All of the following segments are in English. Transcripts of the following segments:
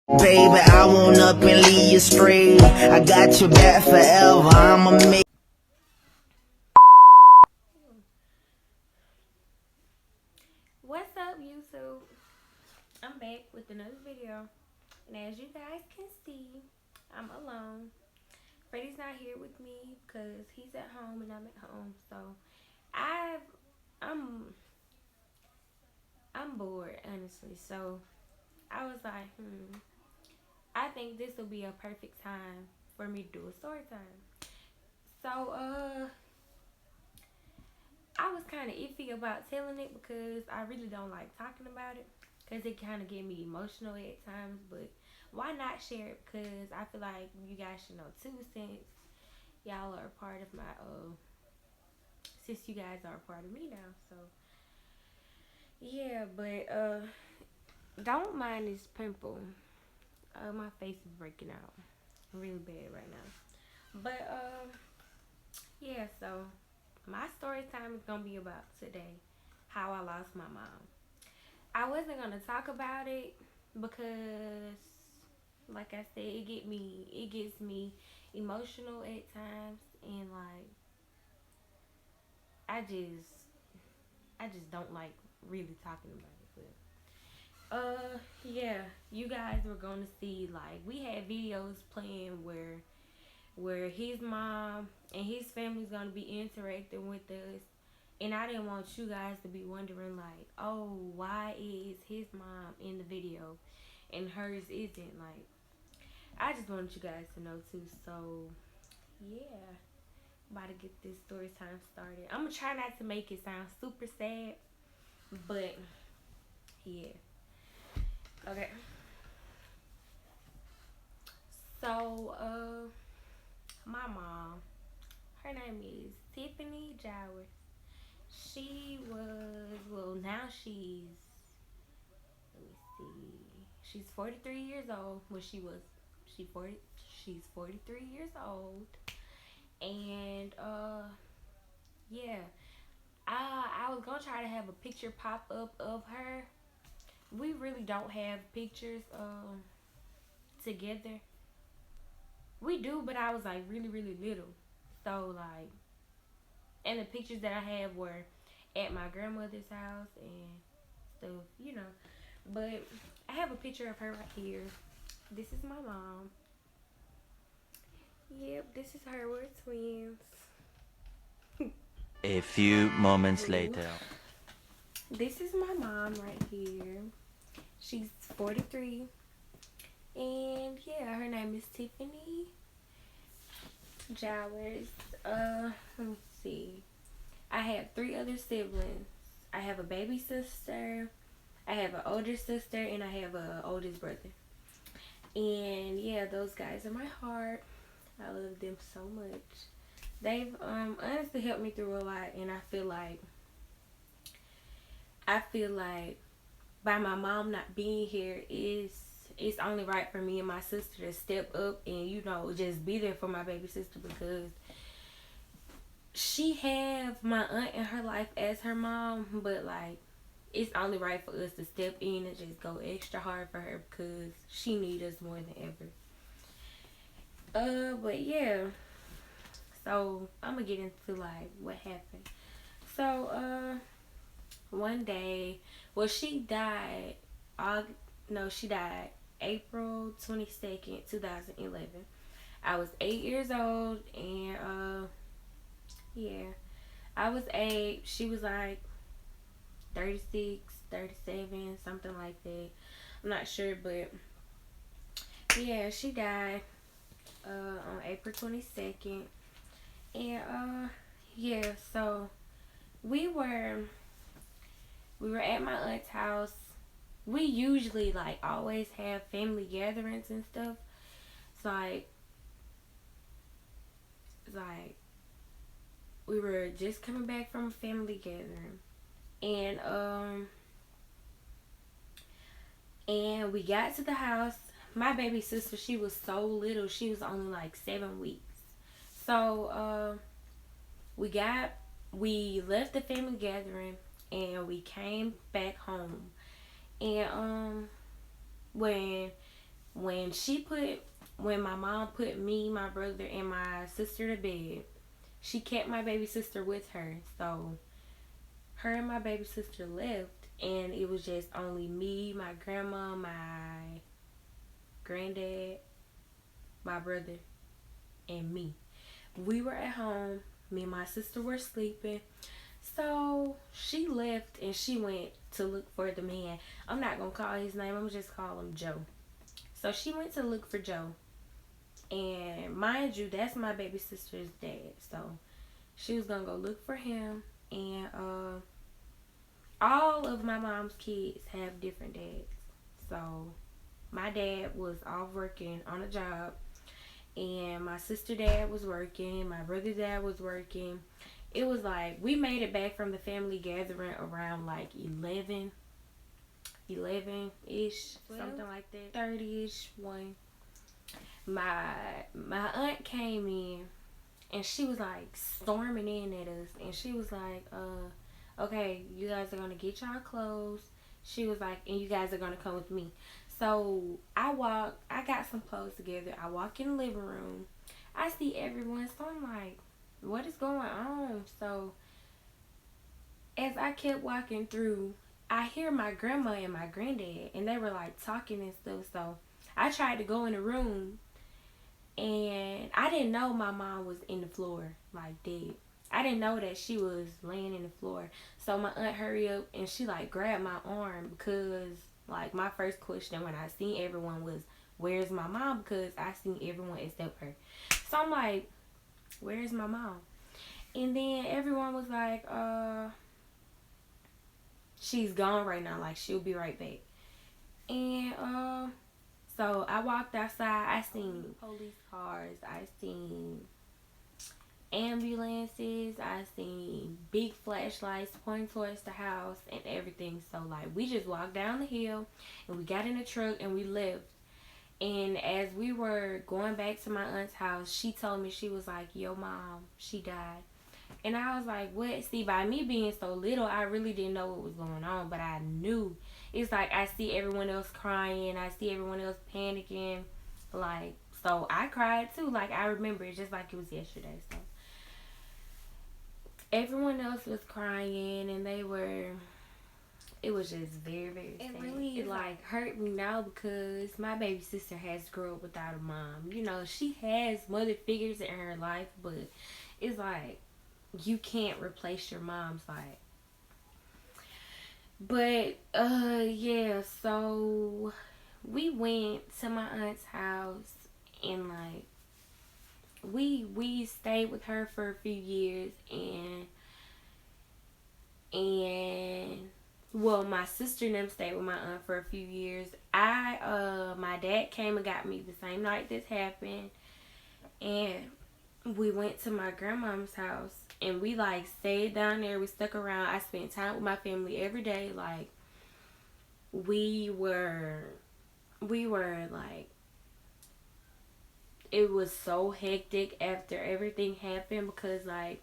Baby, I won't up and leave you straight. I got your back forever. I'ma make. What's up, YouTube? I'm back with another video, and as you guys can see, I'm alone. Freddie's not here with me because he's at home and I'm at home. So I've I'm I'm bored, honestly. So I was like, I think this will be a perfect time for me to do a story time. So I was kind of iffy about telling it because I really don't like talking about it because it kind of get me emotional at times. But why not share it? Because I feel like you guys should know too, since y'all are a part of my since you guys are a part of me now. So yeah, but don't mind this pimple. My face is breaking out really bad right now. But yeah, so my story time is gonna be about today, how I lost my mom. I wasn't gonna talk about it because, like I said, it gets me emotional at times, and like I just I just don't like really talking about it. But yeah, you guys were gonna see, like, we had videos playing where his mom and his family's gonna be interacting with us. And I didn't want you guys to be wondering, like, oh, why is his mom in the video and hers isn't? Like, I just wanted you guys to know too. So, yeah, about to get this story time started. I'm gonna try not to make it sound super sad, but yeah. Okay. So, my mom, her name is Tiffany Jowers. She was, well, now let me see, she's 43 years old. Well, she 40, she's 43 years old. And, yeah, I was gonna try to have a picture pop up of her. We really don't have pictures, together. We do, but I was like really, really little. So, like, and the pictures that I have were at my grandmother's house and stuff. But I have a picture of her right here. This is my mom. Yep, this is her. We're twins. A few moments Ooh. later. This is my mom right here. She's 43. And yeah, her name is Tiffany Jowers. Let me see. I have 3 other siblings. I have a baby sister, I have an older sister, and I have an oldest brother. And yeah, those guys are my heart. I love them so much. They've honestly helped me through a lot, and I feel like by my mom not being here, it's only right for me and my sister to step up and just be there for my baby sister, because she have my aunt in her life as her mom, but like it's only right for us to step in and just go extra hard for her because she needs us more than ever. But yeah, so I'm gonna get into like what happened. So one day, well, she died. No, she died April 22nd, 2011. I was 8 years old, and yeah, I was 8. She was like 36, 37, something like that. I'm not sure, but yeah, she died on April 22nd. And yeah, so we were we were at my aunt's house. We usually like always have family gatherings and stuff. So like we were just coming back from a family gathering, and we got to the house. My baby sister, she was so little. She was only like 7 weeks. So we left the family gathering and we came back home. And when When my mom put me, my brother, and my sister to bed, she kept my baby sister with her. So her and my baby sister left, and it was just only me, my grandma, my granddad, my brother, and me. We were at home. Me and my sister were sleeping. So she left and she went to look for the man. I'm not gonna call his name. I'm gonna just call him Joe. So she went to look for Joe. And mind you, that's my baby sister's dad. So she was gonna go look for him. And all of my mom's kids have different dads. So my dad was off working on a job, and my sister dad was working, my brother dad was working. It was like we made it back from the family gathering around like 11-ish, something like that, 30-ish, 1. My aunt came in, and she was like storming in at us, and she was like, okay, you guys are gonna get y'all clothes. She was like, and you guys are gonna come with me. So I got some clothes together. I walk in the living room. I see everyone, so I'm like, what is going on? So as I kept walking through, I hear my grandma and my granddad, and they were like talking and stuff. So I tried to go in the room, and I didn't know my mom was in the floor, like dead. I didn't know that she was laying in the floor. So my aunt hurried up and she like grabbed my arm, because like my first question when I seen everyone was, where's my mom? Because I seen everyone except her. So I'm like, where's my mom? And then everyone was like, she's gone right now, like she'll be right back. And so I walked outside. I seen police cars. I seen ambulances. I seen big flashlights pointing towards the house and everything. So like we just walked down the hill and we got in the truck and we left. And as we were going back to my aunt's house, she told me, she was like, yo mom, she died. And I was like, what? See, by me being so little, I really didn't know what was going on, but I knew. It's like I see everyone else crying, I see everyone else panicking, like, so I cried too. Like, I remember it just like it was yesterday. So everyone else was crying, and it was just very, very sad. It really like hurt me now, because my baby sister has grown up without a mom. You know, she has mother figures in her life, but it's like you can't replace your mom's life. But yeah, so we went to my aunt's house, and like we stayed with her for a few years, and well, my sister and them stayed with my aunt for a few years. My dad came and got me the same night this happened, and we went to my grandmom's house, and we like stayed down there. We stuck around. I spent time with my family every day. Like we were like, it was so hectic after everything happened, because like,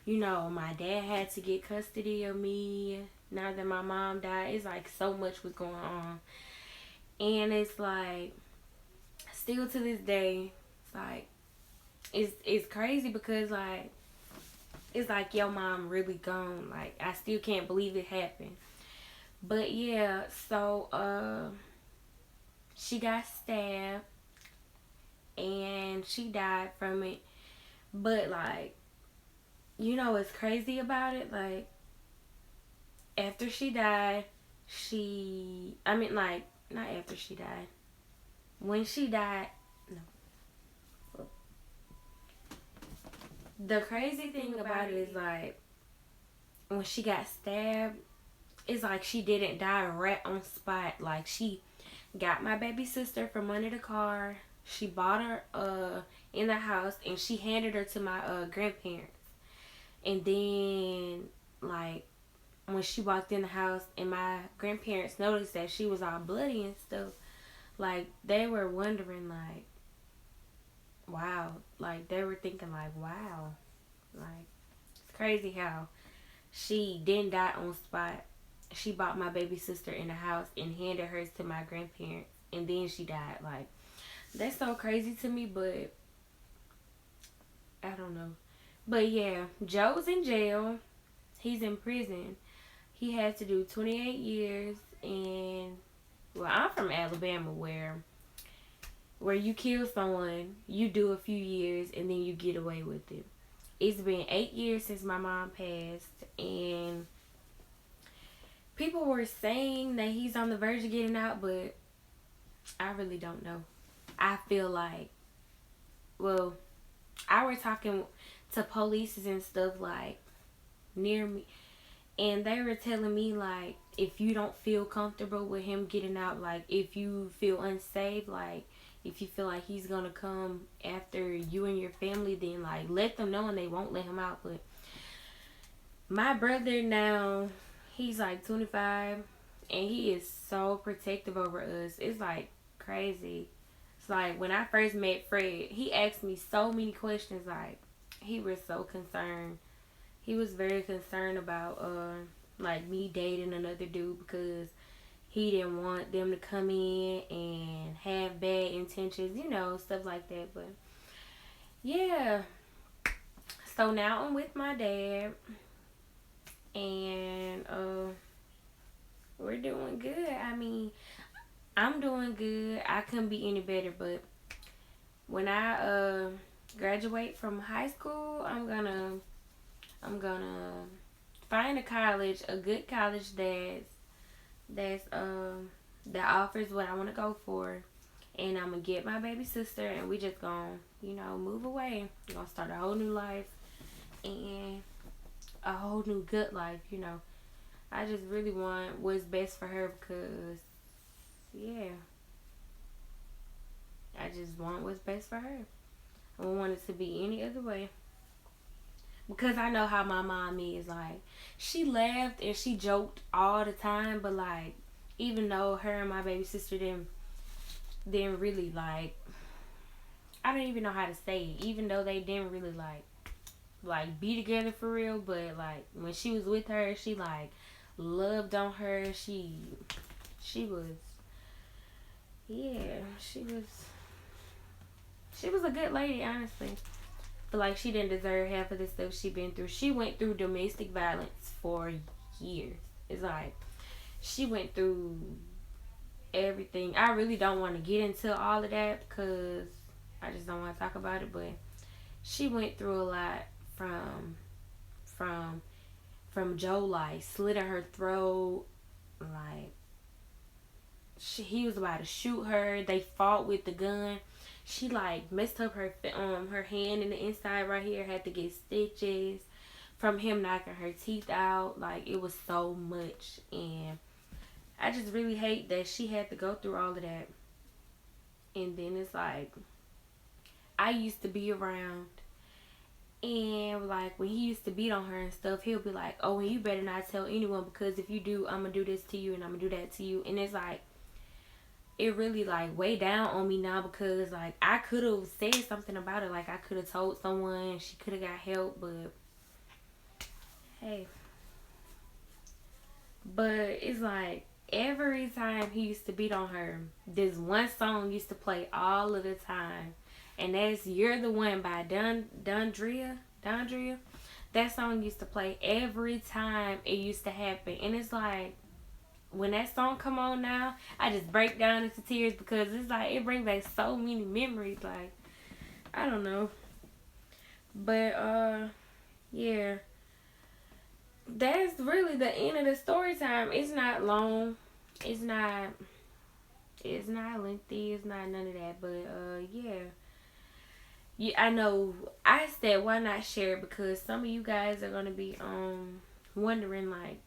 you know, my dad had to get custody of me now that my mom died. It's like so much was going on, and it's like still to this day, it's like it's crazy, because like it's like your mom really gone. Like I still can't believe it happened. But yeah, so she got stabbed and she died from it. But like, you know what's crazy about it? Like after she died, like not after she died. When she died, no. The crazy thing about it is like when she got stabbed, it's like she didn't die right on spot. Like she got my baby sister from under the car. She bought her in the house, and she handed her to my grandparents. And then like when she walked in the house and my grandparents noticed that she was all bloody and stuff, like they were wondering like, wow, like they were thinking like, wow, like it's crazy how she didn't die on spot. She bought my baby sister in the house and handed hers to my grandparents. and then she died. Like, that's so crazy to me, but I don't know. But yeah, Joe's in jail. He's in prison. He had to do 28 years. And well, I'm from Alabama, where you kill someone, you do a few years, and then you get away with it. It's been 8 years since my mom passed, and people were saying that he's on the verge of getting out, but I really don't know. I feel like, well, I were talking to police and stuff like near me, and they were telling me like, if you don't feel comfortable with him getting out, like if you feel unsafe, like if you feel like he's gonna come after you and your family, then like let them know and they won't let him out. But my brother now, he's like 25, and he is so protective over us. It's like crazy. It's like when I first met Fred, he asked me so many questions. Like, he was so concerned. He was very concerned about like me dating another dude, because he didn't want them to come in and have bad intentions, stuff like that. But yeah, so now I'm with my dad, and we're doing good. I mean, I'm doing good. I couldn't be any better. But when I graduate from high school, I'm gonna find a college, a good college that offers what I want to go for, and I'm gonna get my baby sister, and we just gonna move away. We're gonna start a whole new life and a whole new good life. I just really want what's best for her, because yeah, I just want what's best for her. I don't want it to be any other way. Because I know how my mom is. Like, she laughed and she joked all the time, but like, even though her and my baby sister didn't really like, I don't even know how to say it. Even though they didn't really like be together for real, but like when she was with her, she like loved on her. She was, yeah, she was a good lady, honestly. But like, she didn't deserve half of the stuff she been through. She went through domestic violence for years. It's like, she went through everything. I really don't want to get into all of that, because I just don't want to talk about it. But she went through a lot, from Joe, like slitting her throat, like he was about to shoot her. They fought with the gun. She like messed up her hand in the inside right here. Had to get stitches from him knocking her teeth out. Like, it was so much, and I just really hate that she had to go through all of that. And then it's like, I used to be around, and like when he used to beat on her and stuff, he'll be like, "Oh, and you better not tell anyone, because if you do, I'm gonna do this to you and I'm gonna do that to you." And it's like, it really like weigh down on me now, because like I could have said something about it. Like, I could have told someone, she could have got help, but hey. But it's like, every time he used to beat on her, this one song used to play all of the time, and that's "You're the One" by Dondria. That song used to play every time it used to happen, and it's like, when that song come on now, I just break down into tears, because it's like, it brings back so many memories. Like, I don't know. But yeah, that's really the end of the story time. It's not long. It's not lengthy. It's not none of that. But yeah. Yeah, I know. I said, why not share it, because some of you guys are gonna be wondering, like,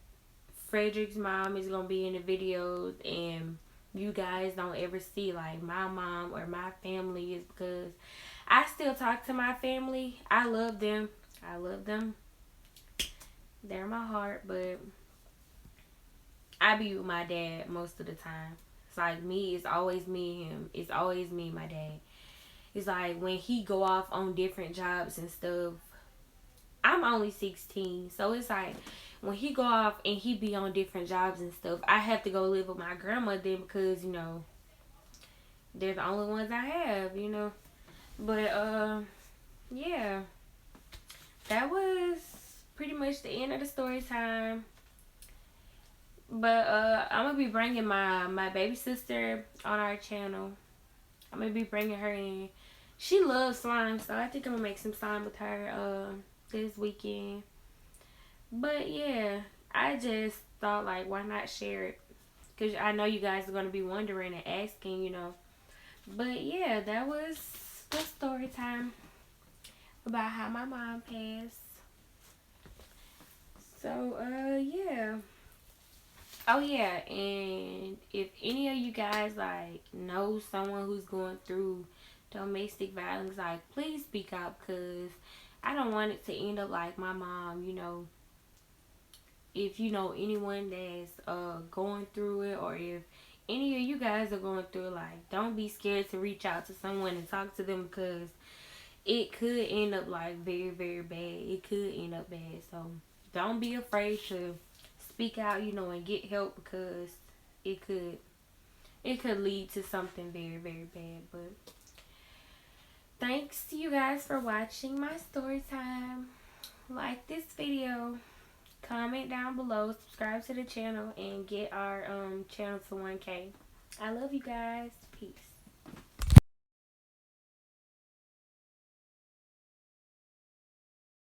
Frederick's mom is gonna be in the videos, and you guys don't ever see like my mom or my family, is because I still talk to my family. I love them. They're my heart, but I be with my dad most of the time. It's like, me, it's always me and him. It's always me and my dad. It's like, when he go off on different jobs and stuff, I'm only 16, so it's like, when he go off and he be on different jobs and stuff, I have to go live with my grandma then, because they're the only ones I have, you know. But yeah, that was pretty much the end of the story time. But I'm gonna be bringing my baby sister on our channel. I'm gonna be bringing her in. She loves slime, so I think I'm gonna make some slime with her this weekend. But yeah, I just thought like, why not share it? Cause I know you guys are gonna be wondering and asking, you know. But yeah, that was the story time about how my mom passed. So yeah. Oh yeah, and if any of you guys like know someone who's going through domestic violence, like please speak out, because I don't want it to end up like my mom, you know. If you know anyone that's going through it, or if any of you guys are going through it, like don't be scared to reach out to someone and talk to them, because it could end up like very, very bad. It could end up bad. So don't be afraid to speak out, you know, and get help, because it could lead to something very, very bad. But thanks to you guys for watching my story time. Like this video, comment down below, subscribe to the channel, and get our channel to 1K. I love you guys. Peace.